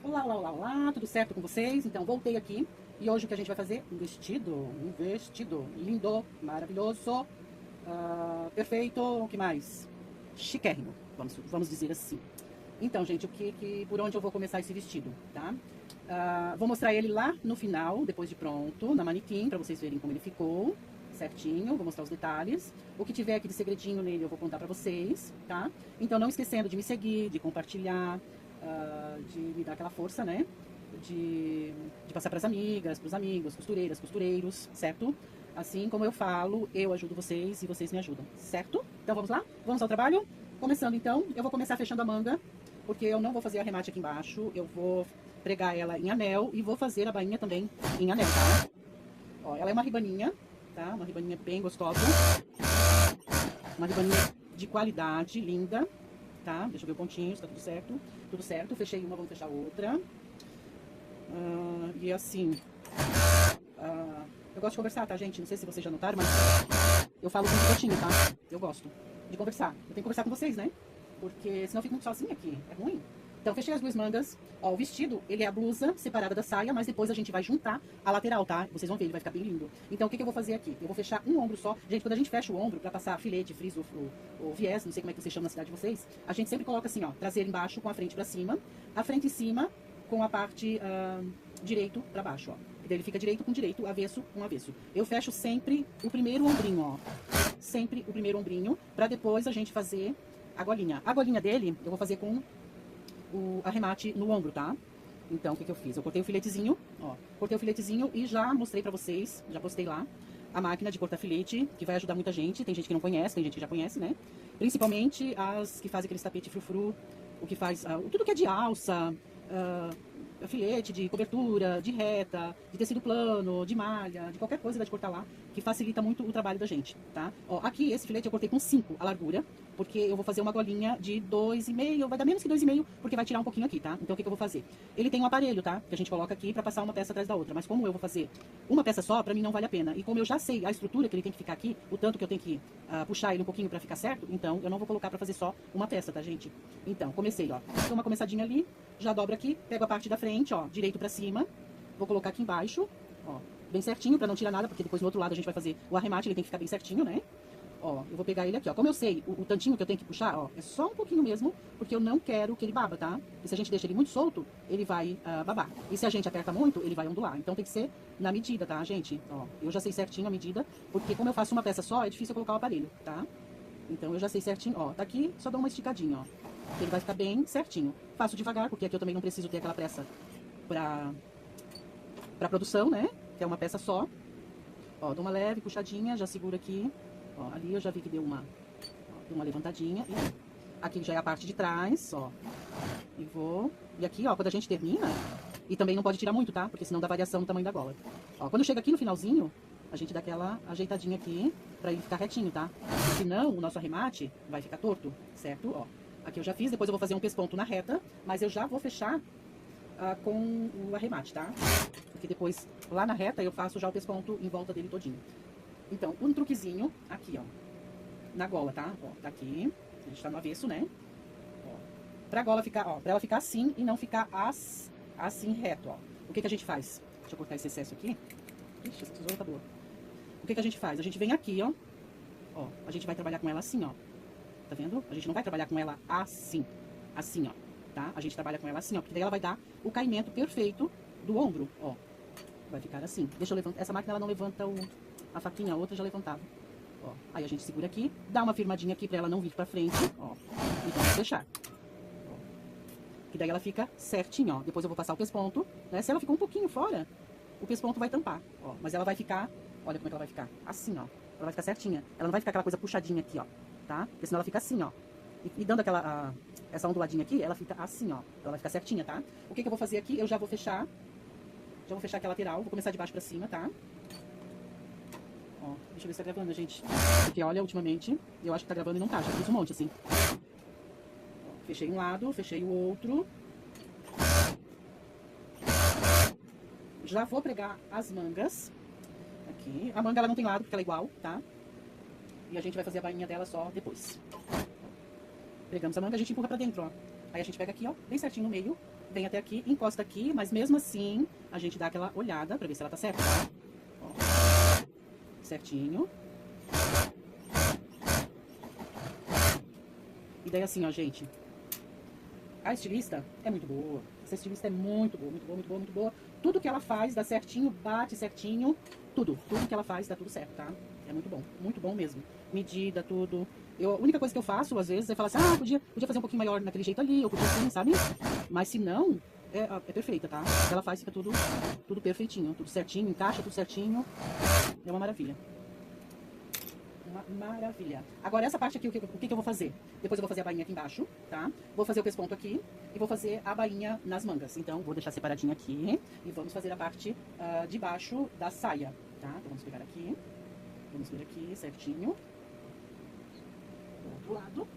Olá, olá, olá, olá, tudo certo com vocês? Então, voltei aqui e hoje o que a gente vai fazer? Um vestido lindo, maravilhoso, perfeito, o que mais? Chiquérrimo, vamos dizer assim. Então, gente, por onde eu vou começar esse vestido, tá? Vou mostrar ele lá no final, depois de pronto, na manequim, pra vocês verem como ele ficou, certinho, vou mostrar os detalhes. O que tiver aqui de segredinho nele eu vou contar pra vocês, tá? Então, não esquecendo de me seguir, de compartilhar, de me dar aquela força, né? De passar para as amigas, para os amigos, costureiras, costureiros, certo? Assim como eu falo, eu ajudo vocês e vocês me ajudam, certo? Então vamos lá? Vamos ao trabalho? Começando então, eu vou começar fechando a manga, porque eu não vou fazer arremate aqui embaixo, eu vou pregar ela em anel e vou fazer a bainha também em anel, tá? Ó, ela é uma ribaninha, tá? Uma ribaninha bem gostosa, uma ribaninha de qualidade, linda, tá? Deixa eu ver o pontinho, se tá tudo certo. Tudo certo, fechei uma, vamos fechar outra. E assim, eu gosto de conversar, tá, gente? Não sei se vocês já notaram, mas eu falo muito quietinho, tá? Eu gosto de conversar. Eu tenho que conversar com vocês, né? Porque senão eu fico muito sozinha aqui, é ruim. Então, fechei as duas mangas. Ó, o vestido, ele é a blusa separada da saia, mas depois a gente vai juntar a lateral, tá? Vocês vão ver, ele vai ficar bem lindo. Então, o que eu vou fazer aqui? Eu vou fechar um ombro só. Gente, quando a gente fecha o ombro pra passar filete, friso ou viés, não sei como é que vocês chamam na cidade de vocês, a gente sempre coloca assim, ó, traseiro embaixo com a frente pra cima, a frente em cima com a parte direito pra baixo, ó. E daí ele fica direito com direito, avesso com avesso. Eu fecho sempre o primeiro ombrinho, ó. Sempre o primeiro ombrinho, pra depois a gente fazer a golinha. A golinha dele, eu vou fazer com o arremate no ombro, tá? Então, o que eu fiz? Eu cortei o filetezinho, ó. Cortei o filetezinho e já mostrei pra vocês, já postei lá, a máquina de cortar filete, que vai ajudar muita gente. Tem gente que não conhece, tem gente que já conhece, né? Principalmente as que fazem aqueles tapete frufru, o que faz, tudo que é de alça, filete, de cobertura, de reta, de tecido plano, de malha, de qualquer coisa de cortar lá, que facilita muito o trabalho da gente, tá? Ó, aqui esse filete eu cortei com 5 a largura, porque eu vou fazer uma golinha de 2,5, vai dar menos que 2,5, porque vai tirar um pouquinho aqui, tá? Então o que eu vou fazer? Ele tem um aparelho, tá? Que a gente coloca aqui pra passar uma peça atrás da outra, mas como eu vou fazer uma peça só, pra mim não vale a pena. E como eu já sei a estrutura que ele tem que ficar aqui, o tanto que eu tenho que puxar ele um pouquinho pra ficar certo, então eu não vou colocar pra fazer só uma peça, tá, gente? Então, comecei, ó. Dou uma começadinha ali, já dobro aqui, pego a parte da frente, ó, direito pra cima, vou colocar aqui embaixo, ó, bem certinho pra não tirar nada, porque depois no outro lado a gente vai fazer o arremate, ele tem que ficar bem certinho, né? Ó, eu vou pegar ele aqui, ó. Como eu sei o tantinho que eu tenho que puxar, ó, é só um pouquinho mesmo, porque eu não quero que ele baba, tá? E se a gente deixa ele muito solto, ele vai babar. E se a gente aperta muito, ele vai ondular. Então tem que ser na medida, tá, gente? Ó, eu já sei certinho a medida, porque como eu faço uma peça só, é difícil eu colocar o aparelho, tá? Então eu já sei certinho, ó. Daqui só dou uma esticadinha, ó. Ele vai ficar bem certinho. Faço devagar, porque aqui eu também não preciso ter aquela pressa pra produção, né? Que é uma peça só. Ó, dou uma leve puxadinha, já seguro aqui. Ó, ali eu já vi que deu uma levantadinha. E aqui já é a parte de trás, ó. E vou... E aqui, ó, quando a gente termina... E também não pode tirar muito, tá? Porque senão dá variação no tamanho da gola. Ó, quando chega aqui no finalzinho, a gente dá aquela ajeitadinha aqui pra ele ficar retinho, tá? Senão o nosso arremate vai ficar torto, certo? Ó, aqui eu já fiz, depois eu vou fazer um pesponto na reta, mas eu já vou fechar com o arremate, tá? Porque depois, lá na reta, eu faço já o pesponto em volta dele todinho. Então, um truquezinho aqui, ó, na gola, tá? Ó, tá aqui, a gente tá no avesso, né? Ó, pra gola ficar, ó, pra ela ficar assim e não ficar assim reto, ó. O que a gente faz? Deixa eu cortar esse excesso aqui. Ixi, essa tesoura tá boa. O que a gente faz? A gente vem aqui, ó. Ó, a gente vai trabalhar com ela assim, ó. Tá vendo? A gente não vai trabalhar com ela assim. Assim, ó. Tá? A gente trabalha com ela assim, ó. Porque daí ela vai dar o caimento perfeito do ombro, ó. Vai ficar assim. Deixa eu levantar. Essa máquina, ela não levanta a faquinha, a outra já levantava. Ó. Aí a gente segura aqui, dá uma firmadinha aqui pra ela não vir pra frente, ó. E vamos fechar. Ó. Que daí ela fica certinho, ó. Depois eu vou passar o pesponto, né? Se ela ficou um pouquinho fora, o pesponto vai tampar, ó. Mas ela vai ficar, olha como é que ela vai ficar. Assim, ó. Ela vai ficar certinha. Ela não vai ficar aquela coisa puxadinha aqui, ó. Tá? Porque senão ela fica assim, ó. E dando aquela, essa onduladinha aqui, ela fica assim, ó. Ela vai ficar certinha, tá? O que eu vou fazer aqui? Eu já vou fechar. Já vou fechar aqui a lateral. Vou começar de baixo pra cima, tá? Ó, deixa eu ver se tá gravando, gente. Porque, olha, ultimamente, eu acho que tá gravando e não tá. Já fiz um monte, assim. Ó, fechei um lado, fechei o outro. Já vou pregar as mangas. Aqui. A manga, ela não tem lado, porque ela é igual, tá? E a gente vai fazer a bainha dela só depois. Pegamos a manga, a gente empurra pra dentro, ó. Aí a gente pega aqui, ó, bem certinho no meio, vem até aqui, encosta aqui, mas mesmo assim, a gente dá aquela olhada pra ver se ela tá certa, tá? Ó, certinho. E daí assim, ó, gente, a estilista é muito boa. Essa estilista é muito boa, muito boa, muito boa, muito boa. Tudo que ela faz dá certinho, bate certinho, tudo que ela faz dá tudo certo, tá? É muito bom mesmo. Medida, tudo. A única coisa que eu faço, às vezes, é falar assim, ah, podia fazer um pouquinho maior naquele jeito ali, ou podia assim, sabe? Mas se não, é perfeita, tá? Ela faz, fica tudo perfeitinho, tudo certinho, encaixa tudo certinho. É uma maravilha. Uma maravilha. Agora, essa parte aqui, o que eu vou fazer? Depois eu vou fazer a bainha aqui embaixo, tá? Vou fazer o pesponto aqui e vou fazer a bainha nas mangas. Então, vou deixar separadinho aqui e vamos fazer a parte de baixo da saia, tá? Então, vamos pegar aqui. Vamos ver aqui certinho. Do outro lado.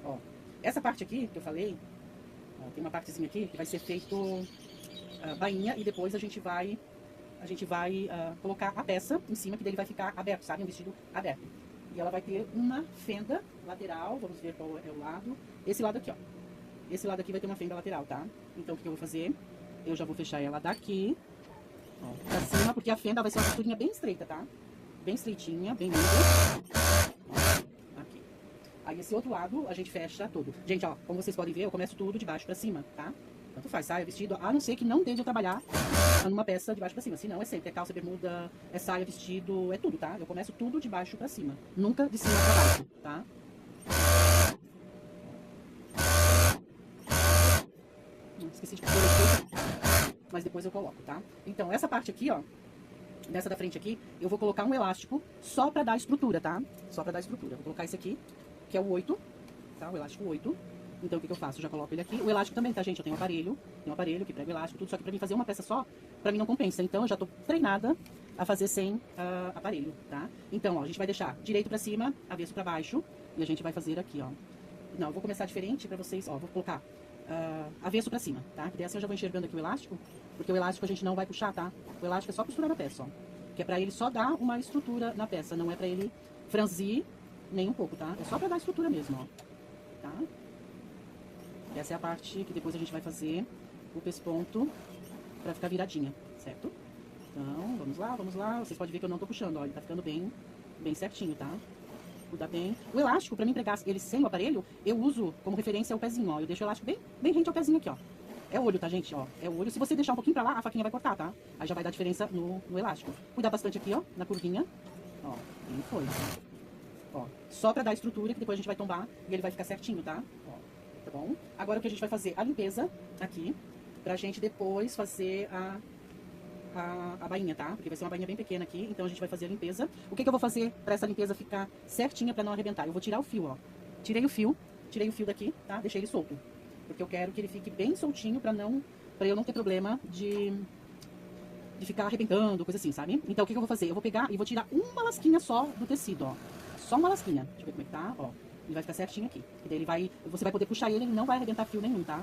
Ó, essa parte aqui que eu falei, ó, tem uma partezinha aqui que vai ser feito bainha e depois a gente vai colocar a peça em cima, que daí ele vai ficar aberto, sabe? Um vestido aberto. E ela vai ter uma fenda lateral, vamos ver qual é o lado. Esse lado aqui, ó. Esse lado aqui vai ter uma fenda lateral, tá? Então, o que eu vou fazer? Eu já vou fechar ela daqui, ó, pra cima, porque a fenda vai ser uma costurinha bem estreita, tá? Bem estreitinha, bem linda. Ó, aqui. Aí, esse outro lado, a gente fecha todo. Gente, ó, como vocês podem ver, eu começo tudo de baixo pra cima, tá? Tanto faz, saia, vestido, a não ser que não dê de eu trabalhar numa peça de baixo pra cima. Se não, é sempre, é calça, bermuda, é saia, vestido, é tudo, tá? Eu começo tudo de baixo pra cima. Nunca de cima pra baixo, tá? Esqueci de pôr aqui, mas depois eu coloco, tá? Então, essa parte aqui, ó, nessa da frente aqui, eu vou colocar um elástico só pra dar estrutura, tá? Só pra dar estrutura. Vou colocar esse aqui, que é o 8, tá? O elástico 8. Então, o que eu faço? Eu já coloco ele aqui. O elástico também, tá, gente? Eu tenho um aparelho que prega o elástico, tudo. Só que pra mim fazer uma peça só, pra mim não compensa. Então, eu já tô treinada a fazer sem aparelho, tá? Então, ó, a gente vai deixar direito pra cima, avesso pra baixo. E a gente vai fazer aqui, ó. Não, eu vou começar diferente pra vocês, ó. Vou colocar avesso pra cima, tá? Que daí assim eu já vou enxergando aqui o elástico. Porque o elástico a gente não vai puxar, tá? O elástico é só costurar na peça, ó. Que é pra ele só dar uma estrutura na peça. Não é pra ele franzir nem um pouco, tá? É só pra dar estrutura mesmo, ó. Tá? Essa é a parte que depois a gente vai fazer o pesponto pra ficar viradinha, certo? Então, vamos lá, vamos lá. Vocês podem ver que eu não tô puxando, ó. Ele tá ficando bem certinho, tá? Cuida bem. O elástico, pra mim pregar ele sem o aparelho, eu uso como referência o pezinho, ó. Eu deixo o elástico bem rente ao pezinho aqui, ó. É o olho, tá, gente? Ó, é o olho. Se você deixar um pouquinho pra lá, a faquinha vai cortar, tá? Aí já vai dar diferença no elástico. Cuidar bastante aqui, ó, na curvinha. Ó, e foi. Ó, só pra dar estrutura, que depois a gente vai tombar e ele vai ficar certinho, tá? Ó, tá bom? Agora o que a gente vai fazer? A limpeza aqui, pra gente depois fazer a bainha, tá? Porque vai ser uma bainha bem pequena aqui, então a gente vai fazer a limpeza. O que eu vou fazer pra essa limpeza ficar certinha pra não arrebentar? Eu vou tirar o fio, ó. Tirei o fio daqui, tá? Deixei ele solto. Porque eu quero que ele fique bem soltinho pra eu não ter problema de ficar arrebentando, coisa assim, sabe? Então o que eu vou fazer? Eu vou pegar e vou tirar uma lasquinha só do tecido, ó. Só uma lasquinha. Deixa eu ver como é que tá, ó. Ele vai ficar certinho aqui. E daí você vai poder puxar ele não vai arrebentar fio nenhum, tá?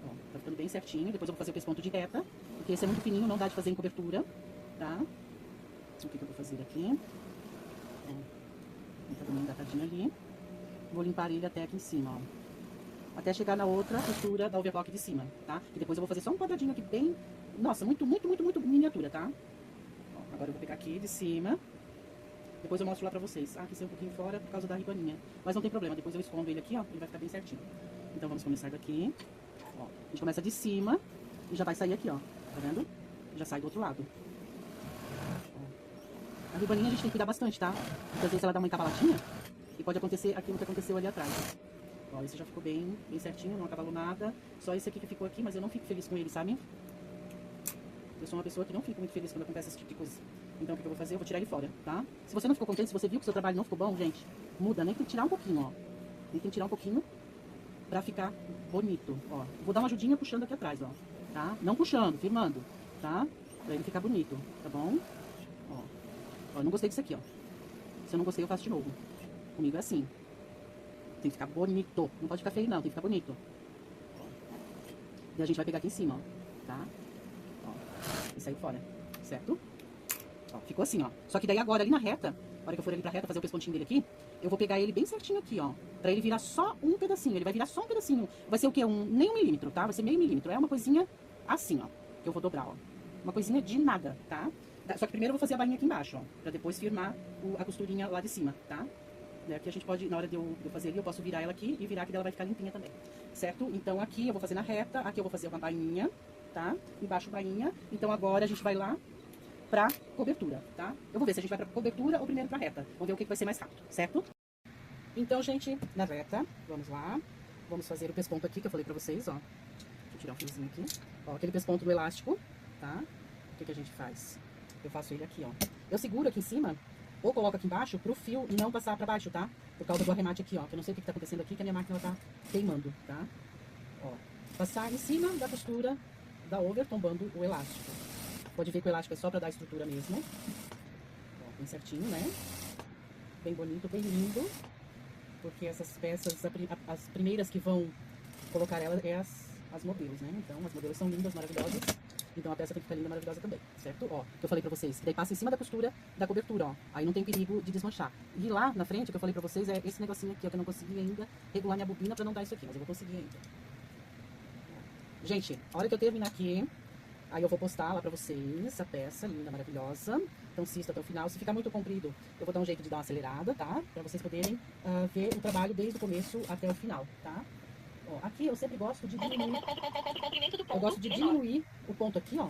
Ó, tá ficando bem certinho. Depois eu vou fazer o pesponto de reta, porque esse é muito fininho, não dá de fazer em cobertura, tá? O que eu vou fazer aqui? Ó, ele tá bem engatadinho ali. Vou limpar ele até aqui em cima, ó. Até chegar na outra costura da overlock de cima, tá? E depois eu vou fazer só um quadradinho aqui bem... Nossa, muito miniatura, tá? Ó, agora eu vou pegar aqui de cima. Depois eu mostro lá pra vocês. Ah, aqui saiu um pouquinho fora por causa da ribaninha. Mas não tem problema, depois eu escondo ele aqui, ó. Ele vai ficar bem certinho. Então vamos começar daqui. Ó, a gente começa de cima e já vai sair aqui, ó. Tá vendo? Já sai do outro lado. Ó. A ribaninha a gente tem que cuidar bastante, tá? Porque às vezes ela dá uma encabaladinha e pode acontecer aquilo que aconteceu ali atrás. Ó, esse já ficou bem certinho, não acabalou nada. Só esse aqui que ficou aqui, mas eu não fico feliz com ele, sabe? Eu sou uma pessoa que não fico muito feliz quando acontece esse tipo de coisa. Então o que eu vou fazer? Eu vou tirar ele fora, tá? Se você não ficou contente, se você viu que o seu trabalho não ficou bom, gente, muda. Nem tem que tirar um pouquinho, ó. Nem tem que tirar um pouquinho pra ficar bonito, ó. Vou dar uma ajudinha puxando aqui atrás, ó. Tá? Não puxando, firmando, tá? Pra ele ficar bonito, tá bom? Ó, eu não gostei disso aqui, ó. Se eu não gostei, eu faço de novo. Comigo é assim. Tem que ficar bonito. Não pode ficar feio, não. Tem que ficar bonito. E a gente vai pegar aqui em cima, ó. Tá? Ó. E saiu fora. Certo? Ó, ficou assim, ó. Só que daí agora, ali na reta, a hora que eu for ali pra reta fazer o pespontinho dele aqui, eu vou pegar ele bem certinho aqui, ó. Pra ele virar só um pedacinho. Ele vai virar só um pedacinho. Vai ser o quê? Nem 1 milímetro, tá? Vai ser meio milímetro. É uma coisinha assim, ó. Que eu vou dobrar, ó. Uma coisinha de nada, tá? Só que primeiro eu vou fazer a bainha aqui embaixo, ó. Pra depois firmar a costurinha lá de cima, tá? Aqui a gente pode, na hora de eu fazer ali, eu posso virar ela aqui e virar que ela vai ficar limpinha também. Certo? Então aqui eu vou fazer na reta. Aqui eu vou fazer uma bainha, tá? Embaixo bainha. Então agora a gente vai lá pra cobertura, tá? Eu vou ver se a gente vai pra cobertura ou primeiro pra reta. Vamos ver o que vai ser mais rápido, certo? Então, gente, na reta, vamos lá. Vamos fazer o pesponto aqui, que eu falei pra vocês, ó. Deixa eu tirar um fiozinho aqui. Ó, aquele pesponto do elástico, tá? O que a gente faz? Eu faço ele aqui, ó. Eu seguro aqui em cima, ou coloco aqui embaixo, pro fio não passar pra baixo, tá? Por causa do arremate aqui, ó. Que eu não sei o que tá acontecendo aqui, que a minha máquina tá queimando, tá? Ó, passar em cima da costura da over, tombando o elástico. Pode ver que o elástico é só pra dar estrutura mesmo. Ó, bem certinho, né? Bem bonito, bem lindo. Porque essas peças, as primeiras que vão colocar ela é as modelos, né? Então, as modelos são lindas, maravilhosas. Então, a peça tem que ficar linda, maravilhosa também, certo? Ó, que eu falei pra vocês. Daí passa em cima da costura da cobertura, ó. Aí não tem perigo de desmanchar. E lá na frente, o que eu falei pra vocês é esse negocinho aqui, ó, que eu não consegui ainda regular minha bobina pra não dar isso aqui. Mas eu vou conseguir ainda. Gente, a hora que eu terminar aqui, aí eu vou postar lá pra vocês a peça linda, maravilhosa. Então assista até o final. Se ficar muito comprido, eu vou dar um jeito de dar uma acelerada, tá? Pra vocês poderem ver o trabalho desde o começo até o final, tá? Ó, aqui eu sempre gosto de diminuir. Eu gosto de diminuir o ponto aqui, ó.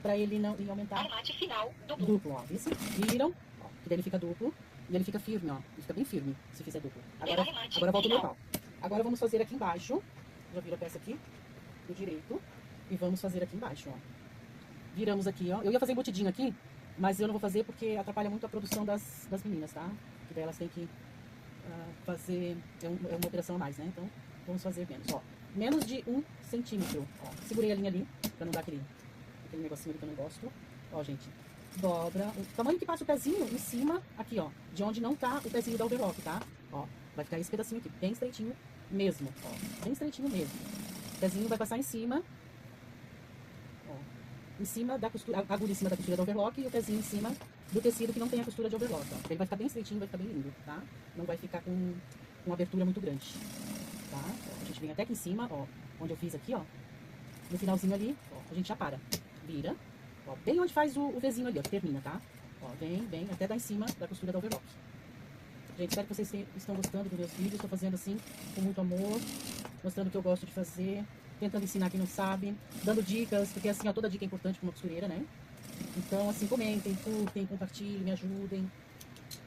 Pra ele não ir aumentar. Arremate final Duplo, ó. Viram? Ó, que daí ele fica duplo. E ele fica firme, ó. Ele fica bem firme se fizer duplo. Agora volta ao normal. Agora vamos fazer aqui embaixo. Já vira a peça aqui do direito. E vamos fazer aqui embaixo, ó. Viramos aqui, ó. Eu ia fazer embutidinho aqui, mas eu não vou fazer porque atrapalha muito a produção das meninas, tá? Que daí elas têm que fazer... É uma operação a mais, né? Então, vamos fazer menos, ó. Menos de 1 centímetro, ó. Segurei a linha ali, pra não dar aquele negocinho ali que eu não gosto. Ó, gente. Dobra. O tamanho que passa o pezinho em cima, aqui, ó. De onde não tá o pezinho da overlock, tá? Ó. Vai ficar esse pedacinho aqui, bem estreitinho mesmo, ó. Bem estreitinho mesmo. O pezinho vai passar em cima... em cima da costura, a agulha em cima da costura do overlock e o pezinho em cima do tecido que não tem a costura de overlock, ó. Ele vai ficar bem estreitinho, vai ficar bem lindo, tá? Não vai ficar com uma abertura muito grande, tá? Ó, a gente vem até aqui em cima, ó, onde eu fiz aqui, ó, no finalzinho ali, ó, a gente já para, vira, ó, bem onde faz o Vzinho ali, ó, que termina, tá? Ó, vem, até dar em cima da costura do overlock. Gente, espero que vocês estão gostando dos meus vídeos, estou fazendo assim, com muito amor, mostrando o que eu gosto de fazer, tentando ensinar quem não sabe, dando dicas, porque assim, ó, toda dica é importante para uma costureira, né? Então, assim, comentem, curtem, compartilhem, me ajudem,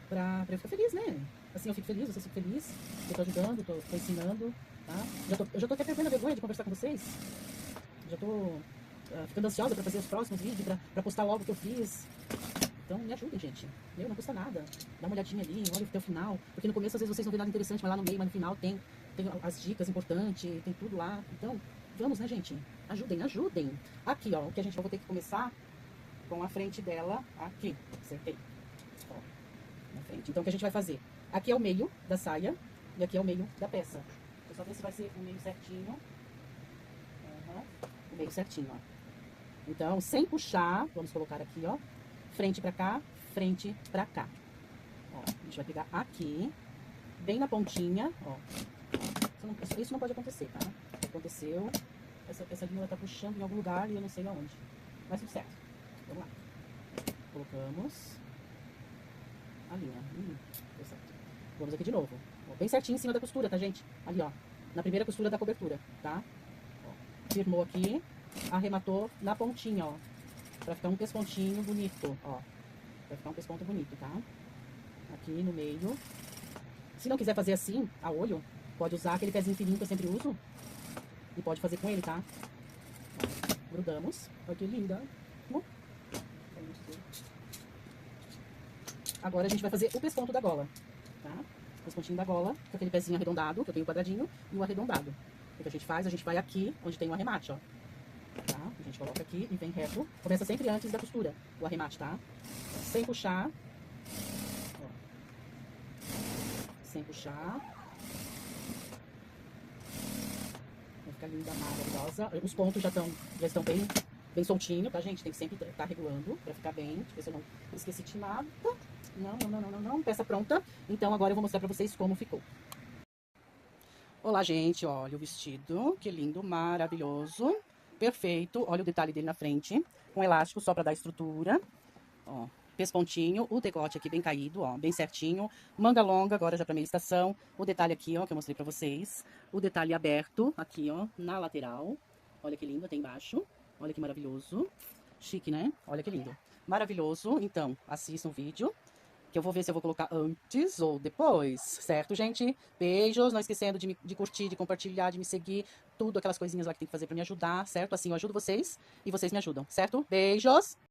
pra eu ficar feliz, né? Assim, eu fico feliz, vocês ficam felizes, eu tô ajudando, tô ensinando, tá? Eu já tô até perdendo a vergonha de conversar com vocês, já tô ficando ansiosa para fazer os próximos vídeos, para postar logo o que eu fiz. Então, me ajudem, gente. Não custa nada. Dá uma olhadinha ali, olha até o final, porque no começo, às vezes, vocês não vê nada interessante, mas lá no meio, mas no final tem as dicas importantes, tem tudo lá. Então, vamos, né, gente? Ajudem. Aqui, ó, o que a gente vai ter que começar com a frente dela aqui. Acertei. Ó, na frente. Então, o que a gente vai fazer? Aqui é o meio da saia e aqui é o meio da peça. Deixa eu só ver se vai ser o meio certinho. Uhum. O meio certinho, ó. Então, sem puxar, vamos colocar aqui, ó. Frente pra cá, frente pra cá. Ó, a gente vai pegar aqui, bem na pontinha, ó. Isso não pode acontecer, tá? Aconteceu, essa linha ela tá puxando em algum lugar e eu não sei aonde. Mas tudo certo. Vamos lá. Colocamos a linha. Deu certo. Vamos aqui de novo. Ó, bem certinho em cima da costura, tá, gente? Ali, ó. Na primeira costura da cobertura, tá? Ó, firmou aqui, arrematou na pontinha, ó. Pra ficar um pespontinho bonito, ó. Vai ficar um pesponto bonito, tá? Aqui no meio. Se não quiser fazer assim, a olho, pode usar aquele pezinho fininho que eu sempre uso. E pode fazer com ele, tá? Ó, grudamos. Olha que linda. Agora a gente vai fazer o pesponto da gola, tá? O pespontinho da gola, com aquele pezinho arredondado, que eu tenho o quadradinho, e o arredondado. O que a gente faz? A gente vai aqui, onde tem o arremate, ó. Tá? A gente coloca aqui e vem reto. Começa sempre antes da costura, o arremate, tá? Sem puxar. Ó. Sem puxar. Vai ficar linda, maravilhosa. Os pontos já estão bem soltinhos, tá, gente? Tem que sempre estar regulando pra ficar bem. Deixa eu ver se eu não esqueci de nada. Não. Peça pronta. Então agora eu vou mostrar pra vocês como ficou. Olá, gente. Olha o vestido. Que lindo, maravilhoso. Perfeito. Olha o detalhe dele na frente. Com elástico só pra dar estrutura. Ó, pespontinho. O decote aqui bem caído, ó, bem certinho. Manga longa, agora já pra meia estação. O detalhe aqui, ó, que eu mostrei pra vocês. O detalhe aberto aqui, ó, na lateral. Olha que lindo, até embaixo. Olha que maravilhoso. Chique, né? Olha que lindo. Maravilhoso. Então, assista o vídeo, que eu vou ver se eu vou colocar antes ou depois, certo, gente? Beijos, não esquecendo de curtir, de compartilhar, de me seguir, tudo aquelas coisinhas lá que tem que fazer pra me ajudar, certo? Assim eu ajudo vocês e vocês me ajudam, certo? Beijos!